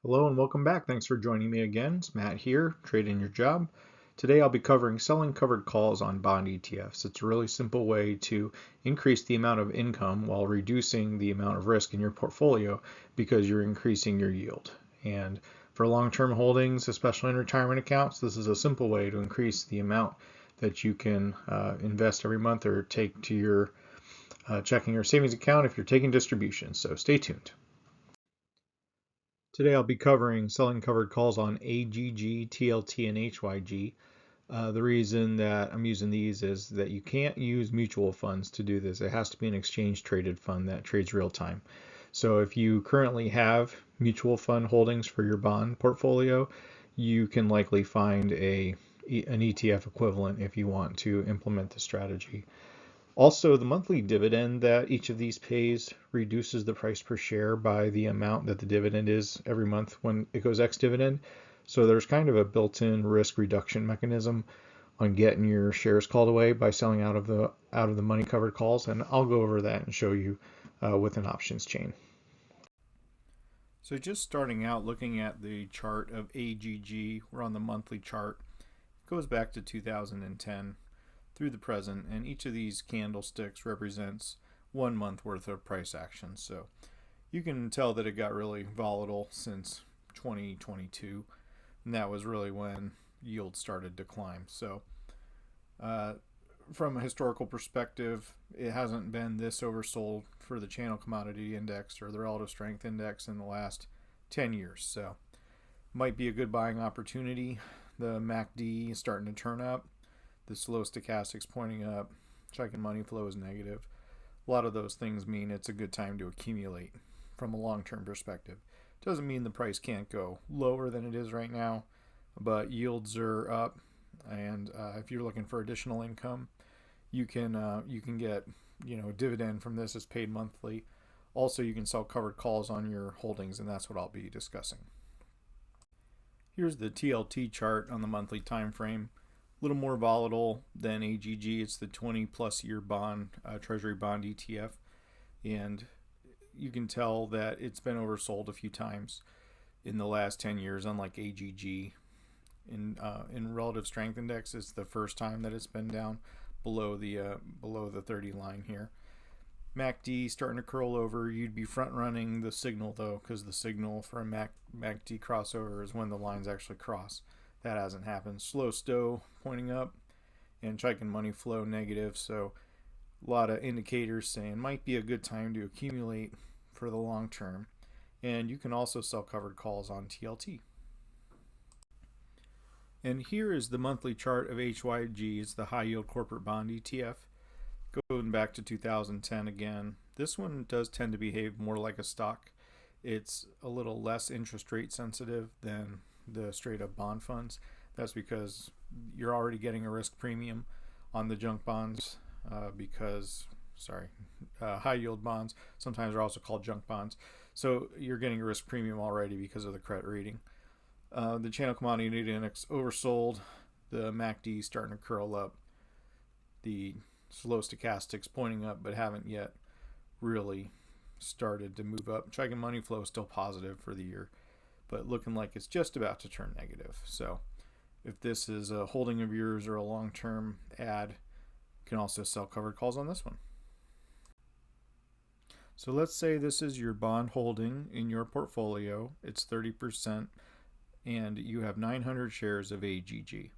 Hello and welcome back. Thanks for joining me again. It's Matt here, Trading Your Job. Today I'll be covering selling covered calls on bond ETFs. It's a really simple way to increase the amount of income while reducing the amount of risk in your portfolio because you're increasing your yield. And for long-term holdings, especially in retirement accounts, this is a simple way to increase the amount that you can invest every month or take to your checking or savings account if you're taking distributions. So stay tuned. Today I'll be covering selling covered calls on AGG, TLT, and HYG. The reason that I'm using these is that you can't use mutual funds to do this. It has to be an exchange traded fund that trades real time. So if you currently have mutual fund holdings for your bond portfolio, you can likely find an ETF equivalent if you want to implement the strategy. Also, the monthly dividend that each of these pays reduces the price per share by the amount that the dividend is every month when it goes ex-dividend. So there's kind of a built-in risk reduction mechanism on getting your shares called away by selling out of the money covered calls, and I'll go over that and show you with an options chain. So just starting out looking at the chart of AGG, we're on the monthly chart. It goes back to 2010. Through the present, and each of these candlesticks represents 1 month worth of price action. So you can tell that it got really volatile since 2022, and that was really when yields started to climb. So from a historical perspective, it hasn't been this oversold for the channel commodity index or the relative strength index in the last 10 years. So might be a good buying opportunity. The MACD is starting to turn up. The slow stochastic's pointing up, checking money flow is negative. A lot of those things mean it's a good time to accumulate from a long-term perspective. Doesn't mean the price can't go lower than it is right now, but yields are up, and if you're looking for additional income, you can get a dividend from this. It's paid monthly. Also, you can sell covered calls on your holdings, and that's what I'll be discussing. Here's the TLT chart on the monthly time frame. A little more volatile than AGG. It's the 20-plus year bond, treasury bond ETF, and you can tell that it's been oversold a few times in the last 10 years, unlike AGG. In relative strength index, it's the first time that it's been down below the 30 line here. MACD starting to curl over. You'd be front running the signal though, because the signal for a MACD crossover is when the lines actually cross. That hasn't happened. Slow stow pointing up and checking money flow negative. So a lot of indicators saying might be a good time to accumulate for the long term. And you can also sell covered calls on TLT. And here is the monthly chart of HYG. It's the high yield corporate bond ETF. Going back to 2010 again. This one does tend to behave more like a stock. It's a little less interest rate sensitive than the straight up bond funds. That's because you're already getting a risk premium on the junk bonds high yield bonds sometimes are also called junk bonds. So you're getting a risk premium already because of the credit rating. The channel commodity index oversold. The MACD starting to curl up. The slow stochastics pointing up but haven't yet really started to move up. Checking money flow is still positive for the year, but looking like it's just about to turn negative. So if this is a holding of yours or a long-term ad, you can also sell covered calls on this one. So let's say this is your bond holding in your portfolio. It's 30%, and you have 900 shares of AGG.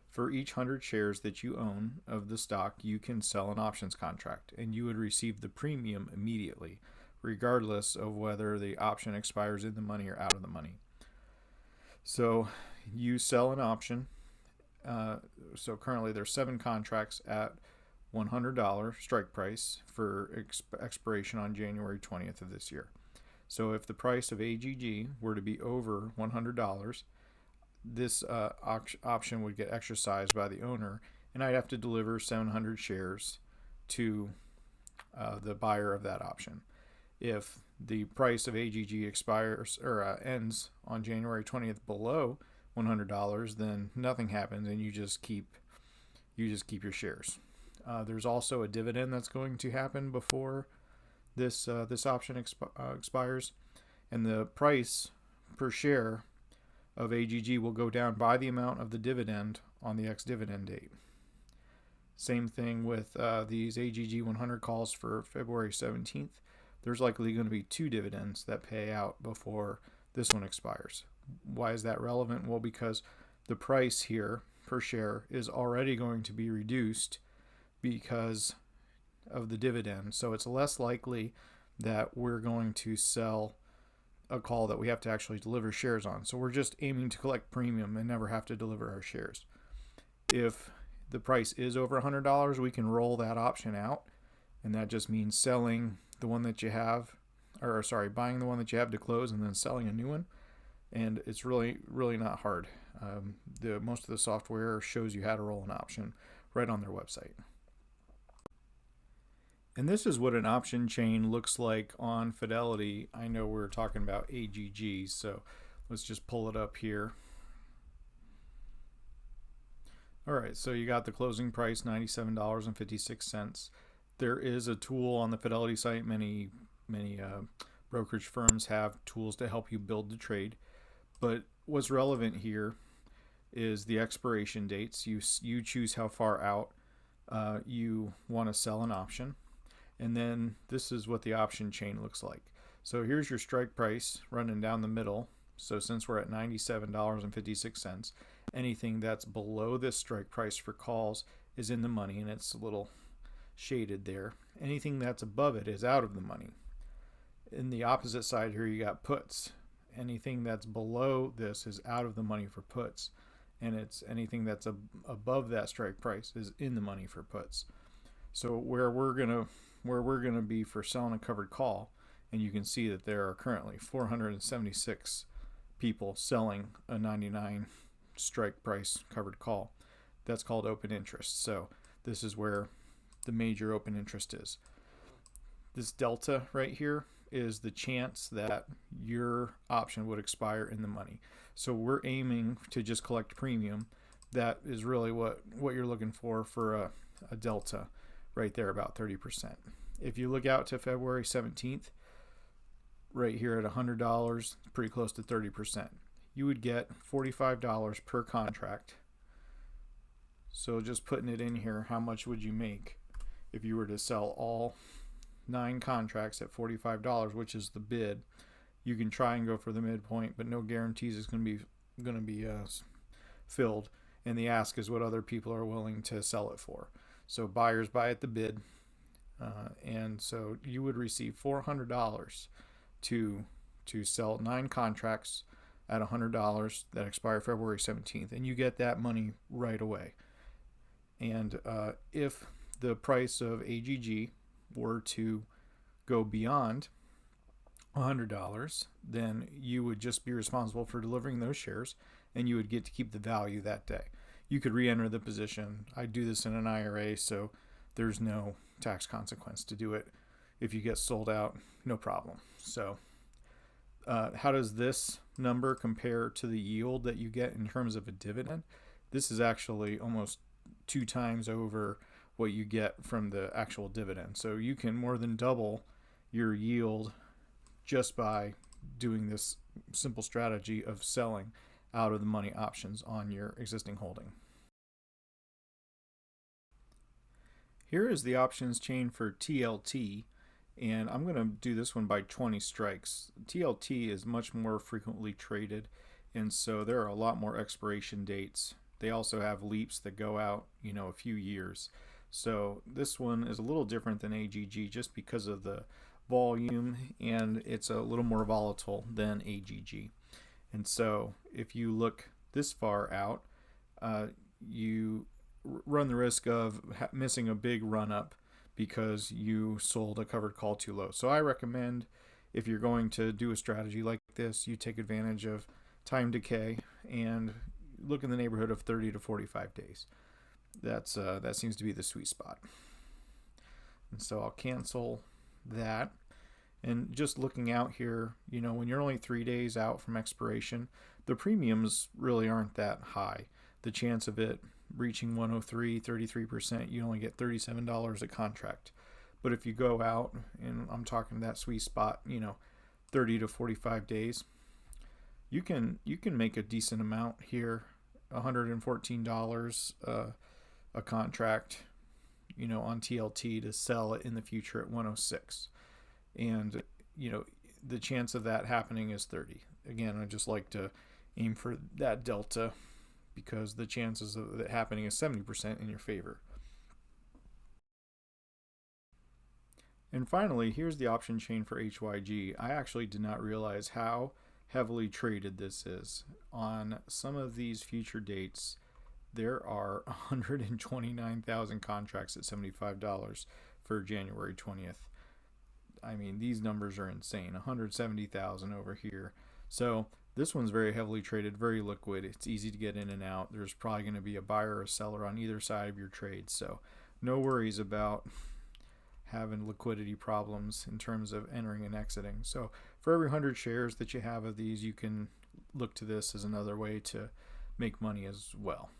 For each 100 shares that you own of the stock, you can sell an options contract, and you would receive the premium immediately, regardless of whether the option expires in the money or out of the money. So you sell an option. So currently there's 7 contracts at $100 strike price for expiration on January 20th of this year. So if the price of AGG were to be over $100, this option would get exercised by the owner, and I'd have to deliver 700 shares to the buyer of that option. If the price of AGG expires or ends on January 20th below $100, then nothing happens, and you just keep your shares. There's also a dividend that's going to happen before this option expires, and the price per share of AGG will go down by the amount of the dividend on the ex-dividend date. Same thing with these AGG 100 calls for February 17th. There's likely going to be 2 dividends that pay out before this one expires. Why is that relevant? Well, because the price here per share is already going to be reduced because of the dividend. So it's less likely that we're going to sell a call that we have to actually deliver shares on. So we're just aiming to collect premium and never have to deliver our shares. If the price is over $100, we can roll that option out, and that just means selling the one that you have, buying the one that you have to close and then selling a new one. And it's really not hard. Most of the software shows you how to roll an option right on their website. And this is what an option chain looks like on Fidelity. I know we're talking about AGG, so let's just pull it up here. All right, so you got the closing price, $97.56. There is a tool on the Fidelity site. Many brokerage firms have tools to help you build the trade. But what's relevant here is the expiration dates. You choose how far out you want to sell an option. And then this is what the option chain looks like. So here's your strike price running down the middle. So since we're at $97.56, anything that's below this strike price for calls is in the money, and it's a little shaded there. Anything that's above it is out of the money. In the opposite side here, you got puts. Anything that's below this is out of the money for puts, and it's anything that's above that strike price is in the money for puts. So where we're gonna be for selling a covered call, and you can see that there are currently 476 people selling a 99 strike price covered call. That's called open interest. So this is where the major open interest is. This delta right here is the chance that your option would expire in the money. So we're aiming to just collect premium. That is really what you're looking for a delta right there, about 30%. If you look out to February 17th, right here at $100, pretty close to 30%. You would get $45 per contract. So just putting it in here, how much would you make if you were to sell all 9 contracts at $45, which is the bid? You can try and go for the midpoint, but no guarantees it's going to be filled. And the ask is what other people are willing to sell it for. So buyers buy at the bid, and so you would receive $400 to sell 9 contracts at $100 that expire February 17th, and you get that money right away. And if the price of AGG were to go beyond $100, then you would just be responsible for delivering those shares, and you would get to keep the value that day. You could re-enter the position. I do this in an IRA, so there's no tax consequence to do it. If you get sold out, no problem. So how does this number compare to the yield that you get in terms of a dividend? This is actually almost 2 times over what you get from the actual dividend. So you can more than double your yield just by doing this simple strategy of selling out of the money options on your existing holding. Here is the options chain for TLT, and I'm going to do this one by 20 strikes. TLT is much more frequently traded, and so there are a lot more expiration dates. They also have leaps that go out, a few years. So this one is a little different than AGG just because of the volume, and it's a little more volatile than AGG. And so if you look this far out, you run the risk of missing a big run up because you sold a covered call too low. So I recommend, if you're going to do a strategy like this, you take advantage of time decay and look in the neighborhood of 30 to 45 days. That seems to be the sweet spot. And so I'll cancel that. And just looking out here, when you're only 3 days out from expiration, the premiums really aren't that high. The chance of it reaching 103, 33%, you only get $37 a contract. But if you go out, and I'm talking that sweet spot, 30 to 45 days, you can make a decent amount here, $114 a contract, on TLT to sell it in the future at 106, and the chance of that happening is 30. Again, I just like to aim for that delta because the chances of it happening is 70% in your favor. And finally, here's the option chain for HYG. I actually did not realize how heavily traded this is. On some of these future dates, there are 129,000 contracts at $75 for January 20th. I mean, these numbers are insane. 170,000 over here. So this one's very heavily traded, very liquid. It's easy to get in and out. There's probably going to be a buyer or a seller on either side of your trade. So no worries about having liquidity problems in terms of entering and exiting. So for every 100 shares that you have of these, you can look to this as another way to make money as well.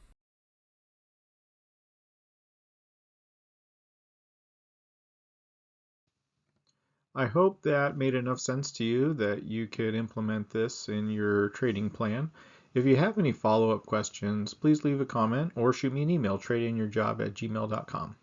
I hope that made enough sense to you that you could implement this in your trading plan. If you have any follow-up questions, please leave a comment or shoot me an email, tradingyourjob@gmail.com.